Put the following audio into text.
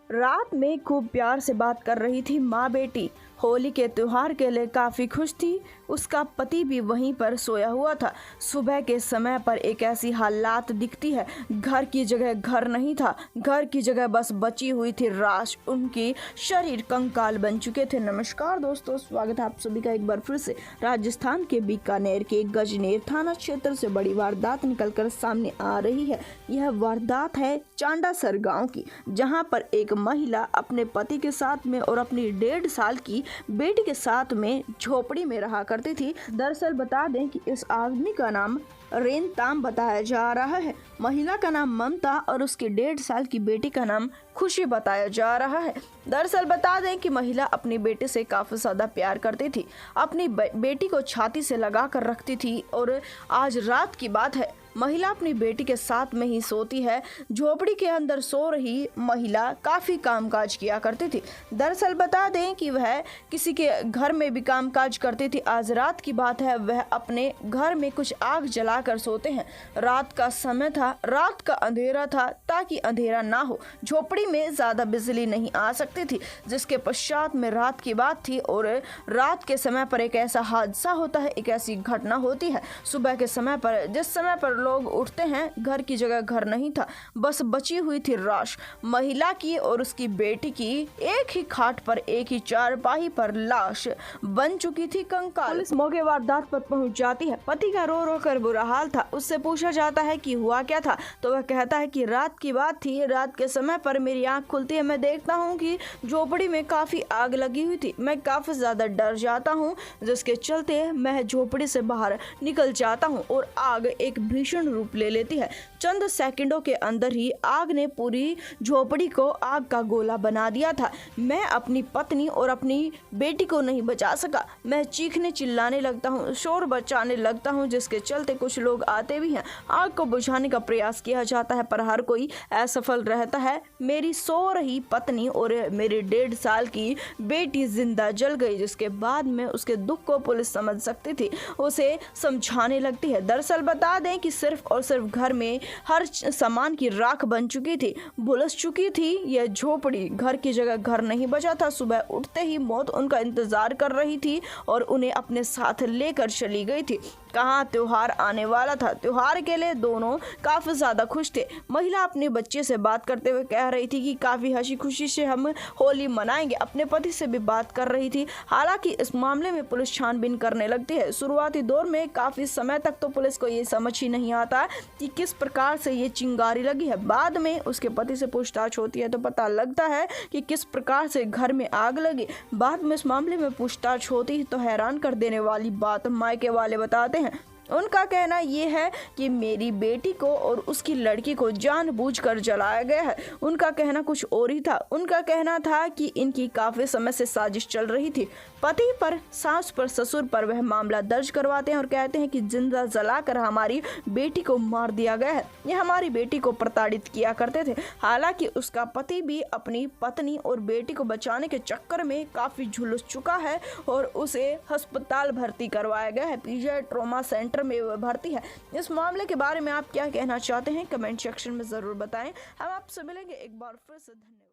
रात में खूब प्यार से बात कर रही थी माँ बेटी। होली के त्योहार के लिए काफ़ी खुश थी। उसका पति भी वहीं पर सोया हुआ था। सुबह के समय पर एक ऐसी हालात दिखती है, घर की जगह घर नहीं था, घर की जगह बस बची हुई थी राश। उनकी शरीर कंकाल बन चुके थे। नमस्कार दोस्तों, स्वागत है आप सभी का एक बार फिर से। राजस्थान के बीकानेर के गजनेर थाना क्षेत्र से बड़ी वारदात निकलकर सामने आ रही है। यह वारदात है चांडासर गाँव की, जहाँ पर एक महिला अपने पति के साथ में और अपनी 1.5 साल की बेटी के साथ में झोपड़ी में रहा करती थी। दरअसल बता दें कि इस आदमी का नाम रेनताम बताया जा रहा है। महिला का नाम ममता और उसकी 1.5 साल की बेटी का नाम खुशी बताया जा रहा है। दरअसल बता दें कि महिला अपनी बेटे से काफी ज्यादा प्यार करती थी, अपनी बेटी को छाती से लगा कर रखती थी। और आज रात की बात है, महिला अपनी बेटी के साथ में ही सोती है। झोपड़ी के अंदर सो रही महिला काफी कामकाज किया करती थी। दरअसल बता दें कि वह किसी के घर में भी कामकाज करती थी। आज रात की बात है, वह अपने घर में कुछ आग जलाकर सोते हैं। रात का समय था, रात का अंधेरा था, ताकि अंधेरा ना हो। झोपड़ी में ज्यादा बिजली नहीं आ सकती थी, जिसके पश्चात में रात की बात थी। और रात के समय पर एक ऐसा हादसा होता है, एक ऐसी घटना होती है। सुबह के समय पर, जिस समय पर लोग उठते हैं, घर की जगह घर नहीं था, बस बची हुई थी राश। महिला की और उसकी बेटी की एक ही खाट पर, एक ही चारपाई पर लाश बन चुकी थी कंकाल। पुलिस मौके वारदात पर पहुंच जाती है। पति का रो रो कर बुरा हाल था। उससे पूछा जाता है कि हुआ क्या था, तो वह कहता है कि रात की बात थी। रात के समय पर मेरी आंख खुलती है, मैं देखता हूँ कि झोपड़ी में काफी आग लगी हुई थी। मैं काफी ज्यादा डर जाता हूँ, जिसके चलते मैं झोपड़ी से बाहर निकल जाता हूँ और आग एक भीषण रूप ले लेती है। चंद सेकंडों के अंदर ही आग ने पूरी झोपड़ी को आग का गोला बना दिया था। मैं अपनी पत्नी और अपनी बेटी को नहीं बचा सका। मैं चीखने चिल्लाने लगता हूँ, शोर बचाने लगता हूँ, जिसके चलते कुछ लोग आते भी हैं। आग को बुझाने का प्रयास किया जाता है, पर हर कोई असफल रहता है। मेरी सो रही पत्नी और मेरी 1.5 साल की बेटी जिंदा जल गई, जिसके बाद में उसके दुख को पुलिस समझ सकती थी, उसे समझाने लगती है। दरअसल बता दें कि सिर्फ और सिर्फ घर में हर सामान की राख बन चुकी थी, भुलस चुकी थी। यह झोपड़ी घर की जगह घर नहीं बचा था। सुबह उठते ही मौत उनका इंतजार कर रही थी और उन्हें अपने साथ लेकर चली गई थी। कहाँ त्योहार आने वाला था, त्योहार के लिए दोनों काफी ज्यादा खुश थे। महिला अपने बच्चे से बात करते हुए कह रही थी कि काफी हंसी खुशी से हम होली मनाएंगे। अपने पति से भी बात कर रही थी। हालांकि इस मामले में पुलिस छानबीन करने लगती है। शुरुआती दौर में काफी समय तक तो पुलिस को ये समझ ही नहीं आता कि किस प्रकार से ये चिंगारी लगी है। बाद में उसके पति से पूछताछ होती है तो पता लगता है कि किस प्रकार से घर में आग लगी। बाद में इस मामले में पूछताछ होती है तो हैरान कर देने वाली बात मायके वाले बताते हैं। उनका कहना यह है कि मेरी बेटी को और उसकी लड़की को जानबूझकर जलाया गया है। उनका कहना कुछ और ही था। उनका कहना था कि इनकी काफी समय से साजिश चल रही थी। पति पर, सास पर, ससुर पर वह मामला दर्ज करवाते हैं और कहते हैं कि जिंदा जलाकर हमारी बेटी को मार दिया गया है। यह हमारी बेटी को प्रताड़ित किया करते थे। हालांकि उसका पति भी अपनी पत्नी और बेटी को बचाने के चक्कर में काफी झुलस चुका है और उसे अस्पताल भर्ती करवाया गया है। पीजीआई ट्रॉमा सेंटर में भर्ती है। इस मामले के बारे में आप क्या कहना चाहते हैं, कमेंट सेक्शन में जरूर बताएं। हम आपसे मिलेंगे एक बार फिर से। धन्यवाद।